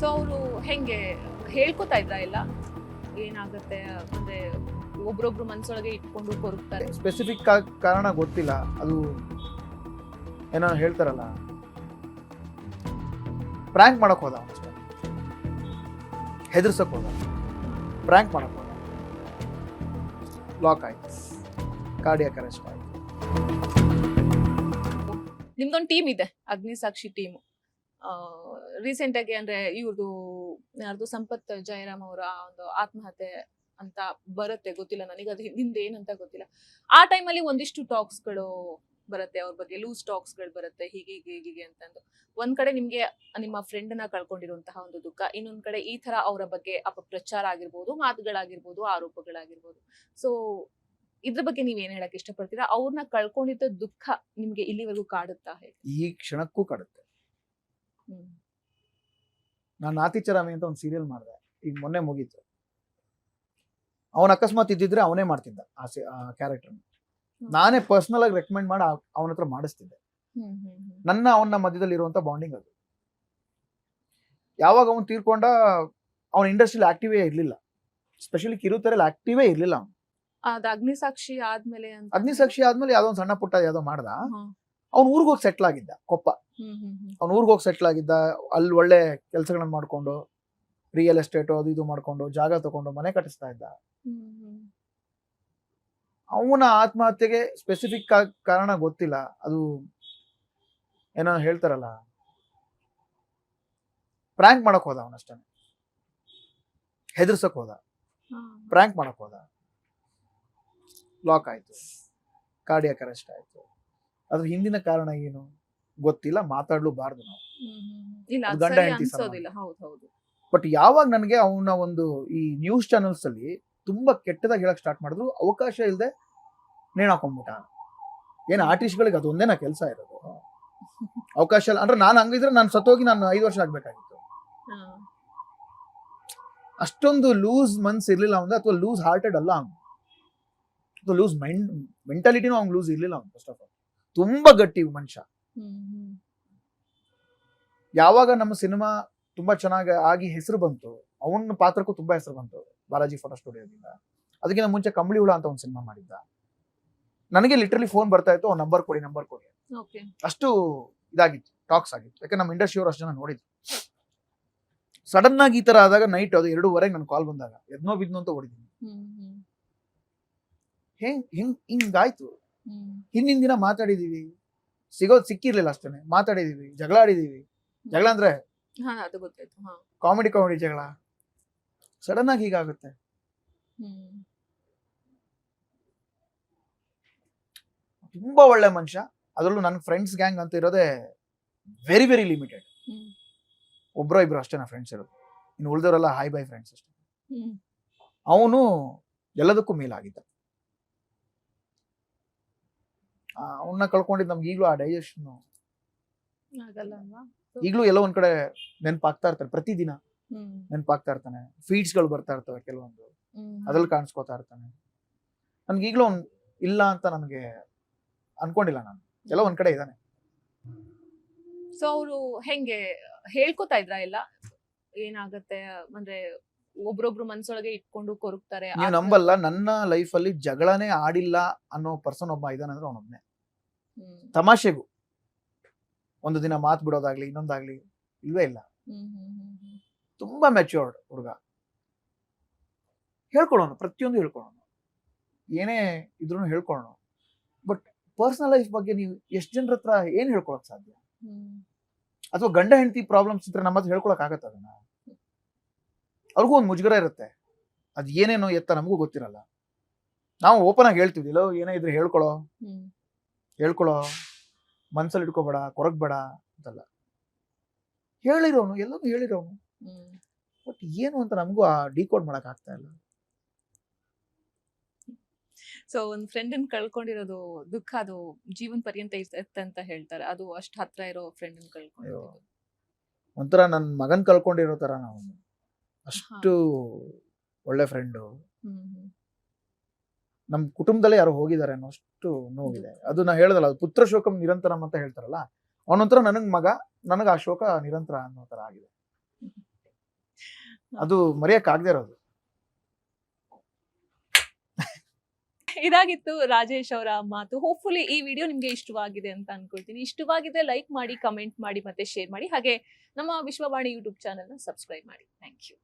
So ಅವರು ಹೆಂಗೆ ಹೇಳ್ಕೊತಾ ಇದ್ರ ಇಲ್ಲ ಏನಾಗುತ್ತೆ ಅಂದ್ರೆ ಒಬ್ರೊಬ್ರು ಮನ್ಸೊಳಗೆ ಇಟ್ಕೊಂಡು ಕೊರಗ್ತಾರೆ. ಸ್ಪೆಸಿಫಿಕ್ ಕಾರಣ ಗೊತ್ತಿಲ್ಲ. ಅದು ಏನೋ ಹೇಳ್ತಾರಲ್ಲ, ಪ್ರ್ಯಾಂಕ್ ಮಾಡಕ್ ಹೋದ ಅವನಷ್ಟೇ, ಹೆದರ್ಸಕ್ ಹೋದ, ಪ್ರ್ಯಾಂಕ್ ಮಾಡಕ್ ಹೋದ, ಲಾಕ್ ಆಯ್ತು, ಕಾರ್ಡಿಯಾಕ್ ಅರೆಸ್ಟ್ ಆಯ್ತು. ನಿಮ್ದೊಂದು ಟೀಮ್ ಇದೆ, ಅಗ್ನಿಸಾಕ್ಷಿ ಟೀಮ್. ರೀಸೆಂಟ್ ಆಗಿ ಅಂದ್ರೆ ಇವ್ರದ್ದು ಯಾರ್ದು ಸಂಪತ್ ಜಯರಾಮ್ ಅವರ ಒಂದು ಆತ್ಮಹತ್ಯೆ ಅಂತ ಬರುತ್ತೆ, ಗೊತ್ತಿಲ್ಲ ನನಗೆ ಅದು ಹಿಂದೆ ಏನಂತ ಗೊತ್ತಿಲ್ಲ. ಆ ಟೈಮಲ್ಲಿ ಒಂದಿಷ್ಟು ಟಾಕ್ಸ್ಗಳು ಬರುತ್ತೆ ಅವ್ರ ಬಗ್ಗೆ, ಲೂಸ್ ಟಾಕ್ಸ್ಗಳು ಬರುತ್ತೆ, ಹೀಗೆ ಹೀಗೆ ಅಂತಂದು. ಒಂದ್ ಕಡೆ ನಿಮ್ಗೆ ನಿಮ್ಮ ಫ್ರೆಂಡ್ ನ ಕಳ್ಕೊಂಡಿರುವಂತಹ ಒಂದು ದುಃಖ, ಇನ್ನೊಂದ್ ಕಡೆ ಈ ತರ ಅವರ ಬಗ್ಗೆ ಅಪಪ್ರಚಾರ ಆಗಿರ್ಬೋದು, ಮಾತುಗಳಾಗಿರ್ಬೋದು, ಆರೋಪಗಳಾಗಿರ್ಬೋದು. ಸೊ ಇದ್ರ ಬಗ್ಗೆ ನೀವ್ ಏನ್ ಹೇಳಕ್ ಇಷ್ಟಪಡ್ತೀರಾ? ಅವ್ರನ್ನ ಕಳ್ಕೊಂಡಿದ್ದ ದುಃಖ ನಿಮ್ಗೆ ಇಲ್ಲಿವರೆಗೂ ಕಾಡುತ್ತಾ? ಹೇಳಿ. ಈ ಕ್ಷಣಕ್ಕೂ ಕಾಡುತ್ತೆ. ನಾನು ನಾತಿಚರಾಮಿ ಅಂತ ಒಂದು ಸೀರಿಯಲ್ ಮಾಡಿದೆ, ಈಗ ಮೊನ್ನೆ ಮುಗೀತು. ಅವನ ಅಕಸ್ಮಾತ್ ಇದ್ದಿದ್ರೆ ಅವನೇ ಮಾಡ್ತಿದ್ದ ಆ ಕ್ಯಾರೆಕ್ಟರ್. ನಾನೇ ಪರ್ಸನಲ್ ಆಗಿ ರೆಕಮೆಂಡ್ ಮಾಡಿ ಅವನ ಹತ್ರ ಮಾಡಿಸ್ತಿದ್ದೆ. ನನ್ನ ಅವನ ಮಧ್ಯದಲ್ಲಿ ಇರುವಂತ ಬಾಂಡಿಂಗ್ ಅದು. ಯಾವಾಗ ಅವನು ತೀರ್ಕೊಂಡ, ಅವನ ಇಂಡಸ್ಟ್ರಿಯಲ್ಲಿ ಆಕ್ಟಿವೇ ಇರ್ಲಿಲ್ಲ, ಸ್ಪೆಷಲಿ ಕಿರುತೆರೆಯಲ್ಲಿ ಆಕ್ಟಿವೇ ಇರ್ಲಿಲ್ಲ ಅವನು. ಅಗ್ನಿಸಾಕ್ಷಿ ಆದ್ಮೇಲೆ ಯಾವ್ದೋ ಒಂದು ಸಣ್ಣ ಪುಟ್ಟ ಯಾವ್ದೋ ಮಾಡ್ದ. ಅವ್ನ ಊರಿಗೆ ಹೋಗಿ ಸೆಟ್ಲ್ ಆಗಿದ್ದ, ಕೊಪ್ಪ. ಅವ್ನ ಊರಿಗೆ ಹೋಗಿ ಸೆಟ್ಲ್ ಆಗಿದ್ದ, ಅಲ್ಲಿ ಒಳ್ಳೆ ಕೆಲಸಗಳನ್ನ ಮಾಡ್ಕೊಂಡು, ರಿಯಲ್ ಎಸ್ಟೇಟ್ ಅದು ಇದು ಮಾಡ್ಕೊಂಡು, ಜಾಗ ತಗೊಂಡು ಮನೆ ಕಟ್ಟಿಸ್ತಾ ಇದ್ದ. ಅವನ ಆತ್ಮಹತ್ಯೆಗೆ ಸ್ಪೆಸಿಫಿಕ್ ಕಾರಣ ಗೊತ್ತಿಲ್ಲ. ಅದು ಏನೋ ಹೇಳ್ತಾರಲ್ಲ, ಪ್ರ್ಯಾಂಕ್ ಮಾಡಕ್ ಹೋದ ಅವನಷ್ಟೇ, ಹೆದರ್ಸಕ್ ಹೋದ, ಪ್ರ್ಯಾಂಕ್ ಮಾಡಕ್ ಹೋದ, ಲಾಕ್ ಆಯ್ತು, ಕಾರ್ಡಿಯಾಕ್ ಅರೆಸ್ಟ್ ಆಯ್ತು. ಅದ್ರ ಹಿಂದಿನ ಕಾರಣ ಏನು ಗೊತ್ತಿಲ್ಲ, ಮಾತಾಡ್ಲೂಬಾರ್ದು ನಾವು, ಗಂಡ ಹೆಂಡತಿ ಸಂಬಂಧ. ಬಟ್ ಯಾವಾಗ ನನಗೆ ಅವನ ಒಂದು ಈ ನ್ಯೂಸ್ ಚಾನೆಲ್ಸ್ ಅಲ್ಲಿ ತುಂಬಾ ಕೆಟ್ಟದಾಗಿ ಹೇಳಕ್ ಸ್ಟಾರ್ಟ್ ಮಾಡಿದ್ರು, ಅವಕಾಶ ಇಲ್ಲದೆ ನೇಣಾಕೊಂಡ್ಬಿಟ್ಟ. ಏನ್ ಆರ್ಟಿಸ್ಟ್ಗಳಿಗೆ ಅದೊಂದೇ ನಾ ಕೆಲಸ ಇರೋದು, ಅವಕಾಶ ಇಲ್ಲ ಅಂದ್ರೆ. ನಾನು ಹಂಗಿದ್ರೆ ನಾನು ಸತ್ತೋಗಿ ನಾನು 5 ವರ್ಷ ಆಗ್ಬೇಕಾಗಿತ್ತು. ಅಷ್ಟೊಂದು ಲೂಸ್ ಮನ್ಸ್ ಇರ್ಲಿಲ್ಲ ಅವನ, ಅಥವಾ ಲೂಸ್ ಹಾರ್ಟೆಡ್ ಅಲ್ಲ ಅವ್ನು, ಅಥವಾ ಲೂಸ್ ಮೆಂಟಾಲಿಟಿನೂ ಅವ್ನು ಲೂಸ್ ಇರ್ಲಿಲ್ಲ ಅವ್ನು. ಫಸ್ಟ್ ಆಫ್ ಆಲ್ ತುಂಬಾ ಗಟ್ಟಿ ಮನುಷ್ಯ. ಯಾವಾಗ ನಮ್ಮ ಸಿನಿಮಾ ತುಂಬಾ ಚೆನ್ನಾಗಿ ಆಗಿ ಹೆಸರು ಬಂತು, ಅವನ ಪಾತ್ರಕ್ಕೂ ತುಂಬಾ ಹೆಸರು ಬಂತು ಬಾಲಾಜಿ ಫೋಟೋ ಸ್ಟುಡಿಯೋದಿಂದ. ಅದಕ್ಕಿಂತ ಮುಂಚೆ ಕಂಬಳಿ ಹುಳ ಅಂತ ಒಂದು ಸಿನಿಮಾ ಮಾಡಿದ್ದ. ನನಗೆ ಲಿಟ್ರಲಿ ಫೋನ್ ಬರ್ತಾ ಇತ್ತು, ಅವ್ನ ನಂಬರ್ ಕೊಡಿ. ಅಷ್ಟು ಇದಾಗಿತ್ತು, ಟಾಕ್ಸ್ ಆಗಿತ್ತು. ಯಾಕಂದ್ರೆ ನಮ್ಮ ಇಂಡಸ್ಟ್ರಿ ಅವರು ಅಷ್ಟು ಜನ ನೋಡಿದ್ರು. ಸಡನ್ ಆಗಿ ಈ ತರ ಆದಾಗ, ನೈಟ್ ಅದು 2:30 ನನ್ ಕಾಲ್ ಬಂದಾಗ ಎದ್ನೋ ಬಿದ್ನೋ ಅಂತ ಹೊಡಿದ್ದೀನಿ. ಹಿಂಗಾಯ್ತು. ಹಿಂದಿನ ದಿನ ಮಾತಾಡಿದೀವಿ, ಸಿಕ್ಕಿರ್ಲಿಲ್ಲ ಅಷ್ಟೇನೆ, ಮಾತಾಡಿದೀವಿ, ಜಗಳ ಆಡಿದೀವಿ. ಜಗಳ ಅಂದ್ರೆ ಕಾಮಿಡಿ ಜಗಳ. ಸಡನ್ ಆಗಿ ಹೀಗಾಗುತ್ತೆ. ತುಂಬಾ ಒಳ್ಳೆ ಮನುಷ್ಯ. ಅದರಲ್ಲೂ ನನ್ನ ಫ್ರೆಂಡ್ಸ್ ಗ್ಯಾಂಗ್ ಅಂತ ಇರೋದೇ ವೆರಿ ವೆರಿ ಲಿಮಿಟೆಡ್. ಒಬ್ರೋ ಇಬ್ರು ಅಷ್ಟೇ ನನ್ನ ಫ್ರೆಂಡ್ಸ್ ಇರೋದು. ಇನ್ನು ಉಳಿದವರೆಲ್ಲ ಹೈ ಬೈ ಫ್ರೆಂಡ್ಸ್ ಅಷ್ಟೇ. ಅವನು ಎಲ್ಲದಕ್ಕೂ ಮೇಲಾಗಿದ್ದ. ಅವನ್ನ ಕಳ್ಕೊಂಡಿದ್ದು ನಮ್ಗೆ ಈಗಲೂ ಆ ಡೈಜೆಷನ್ ಈಗಲೂ ಎಲ್ಲೋ ಒಂದ್ ಕಡೆ ನೆನಪಾಗ್ತಾ ಇರ್ತಾರೆ. ಪ್ರತಿದಿನ ನೆನಪಾಗ್ತಾ ಇರ್ತಾನೆ. ಫೀಡ್ಸ್ಗಳು ಬರ್ತಾ ಇರ್ತವೆ ಕೆಲವೊಂದು, ಅದ್ರಲ್ಲಿ ಕಾಣಿಸ್ಕೋತಾ ಇರ್ತಾನೆ. ನನ್ಗೆ ಈಗಲೂ ಇಲ್ಲ ಅಂತ ನನಗೆ ಅನ್ಕೊಂಡಿಲ್ಲ. ನಾನು ಎಲ್ಲ ಒಂದ್ ಕಡೆ ಇದ್ದಾನೆ. ಸೊ ಅವರು ಹೆಂಗೆ ಹೇಳ್ಕೊತಾ ಇದ್ರ ಇಲ್ಲ ಏನಾಗತ್ತೆ ಅಂದ್ರೆ ಒಬ್ರೊಬ್ರು ಮನ್ಸೊಳಗೆ ಇಟ್ಕೊಂಡು ಕೊರಗ್ತಾರೆ? ನೀವು ನಂಬಲ್ಲ, ನನ್ನ ಲೈಫ್ ಅಲ್ಲಿ ಜಗಳನೇ ಆಡಿಲ್ಲ ಅನ್ನೋ ಪರ್ಸನ್ ಒಬ್ಬ ಇದಾನಂದ್ರೆ ಅವನೊಬ್ನೇ. ತಮಾಷೆಗೂ ಒಂದು ದಿನ ಮಾತು ಬಿಡೋದಾಗ್ಲಿ, ಇನ್ನೊಂದಾಗ್ಲಿ ಇಲ್ವೇ ಇಲ್ಲ. ತುಂಬಾ ಮೆಚ್ಯೂರ್ಡ್ ಹುಡುಗ. ಹೇಳ್ಕೊಳ್ಳೋಣ, ಪ್ರತಿಯೊಂದು ಹೇಳ್ಕೊಳ್ಳೋಣ, ಏನೇ ಇದ್ರೂ ಹೇಳ್ಕೊಳ್ಳೋಣ. ಬಟ್ ಪರ್ಸನಲ್ ಲೈಫ್ ಬಗ್ಗೆ ನೀವು ಎಷ್ಟು ಜನರ ಹತ್ರ ಏನ್ ಹೇಳ್ಕೊಳಕ್ ಸಾಧ್ಯ? ಅಥವಾ ಗಂಡ ಹೆಂಡತಿ ಪ್ರಾಬ್ಲಮ್ಸ್ ಇದ್ರೆ ನಮ್ಮ ಹತ್ರ ಹೇಳ್ಕೊಳಕ್ ಆಗತ್ತ? ಅದನ್ನ ಅವ್ರಿಗೂ ಒಂದು ಮುಜುಗರ ಇರುತ್ತೆ. ಅದ್ ಏನೇನೋ ಎತ್ತ ನಮಗೂ ಗೊತ್ತಿರಲ್ಲ. ನಾವು ಓಪನ್ ಆಗಿ ಹೇಳ್ತೀವಿ, ಇಲ್ಲೋ ಏನೇ ಇದ್ರೆ ಹೇಳ್ಕೊಳ್ಳೋ, ಮನ್ಸಲ್ಲಿ ಇಟ್ಕೋಬೇಡ, ಕೊರಗ್ಬೇಡ ಅಂತಲ್ಲ. ಹೇಳಿರೋನು, ಎಲ್ಲನೂ ಹೇಳಿರೋನು. ಬಟ್ ಏನು ಅಂತ ನಮಗೂ ಆ ಡಿಕೋಡ್ ಮಾಡಕ್ ಆಗ್ತಾ ಇಲ್ಲ. ಸೊ ಒಂದ್ ಫ್ರೆಂಡ್ ಕಳ್ಕೊಂಡಿರೋದು ದುಃಖ, ಅದು ಜೀವನ ಪರ್ಯಂತ ಇರುತ್ತೆ ಅಂತ ಹೇಳ್ತಾರೆ. ಅದು ಅಷ್ಟು ಹತ್ರ ಇರೋ ಫ್ರೆಂಡ್ ಕಳ್ಕೊಂಡಿರೋದು ಒಂಥರ ನನ್ ಮಗನ್ ಕಳ್ಕೊಂಡಿರೋ ತರ. ನಾವು ಅಷ್ಟು ಒಳ್ಳೆ ಫ್ರೆಂಡು. ನಮ್ ಕುಟುಂಬದಲ್ಲೇ ಯಾರು ಹೋಗಿದ್ದಾರೆ ಅನ್ನೋ ಅಷ್ಟು ನೋವಿದೆ. ಅದು ನಾ ಹೇಳ್ದಲ್ಲ, ಅದು ಪುತ್ರ ಶೋಕಂ ನಿರಂತರಂ ಅಂತ ಹೇಳ್ತಾರಲ್ಲ, ಅವನೊಂಥರ ನನಗ್ ಮಗ, ನನಗ ಆ ಶೋಕ ನಿರಂತರ ಅನ್ನೋ ತರ ಆಗಿದೆ. ಅದು ಮರೆಯಕ್ ಆಗದೆ ಇರೋದು. ಇದಾಗಿತ್ತು ರಾಜೇಶ್ ಅವರ ಮಾತು. ಹೋಪ್ಫುಲಿ ಈ ವಿಡಿಯೋ ನಿಮ್ಗೆ ಇಷ್ಟವಾಗಿದೆ ಅಂತ ಅನ್ಕೊಳ್ತೀನಿ. ಇಷ್ಟವಾಗಿದೆ ಲೈಕ್ ಮಾಡಿ, ಕಮೆಂಟ್ ಮಾಡಿ, ಮತ್ತೆ ಶೇರ್ ಮಾಡಿ. ಹಾಗೆ ನಮ್ಮ ವಿಶ್ವವಾಣಿ ಯೂಟ್ಯೂಬ್ ಚಾನೆಲ್ ನ ಸಬ್ಸ್ಕ್ರೈಬ್ ಮಾಡಿ. Thank you.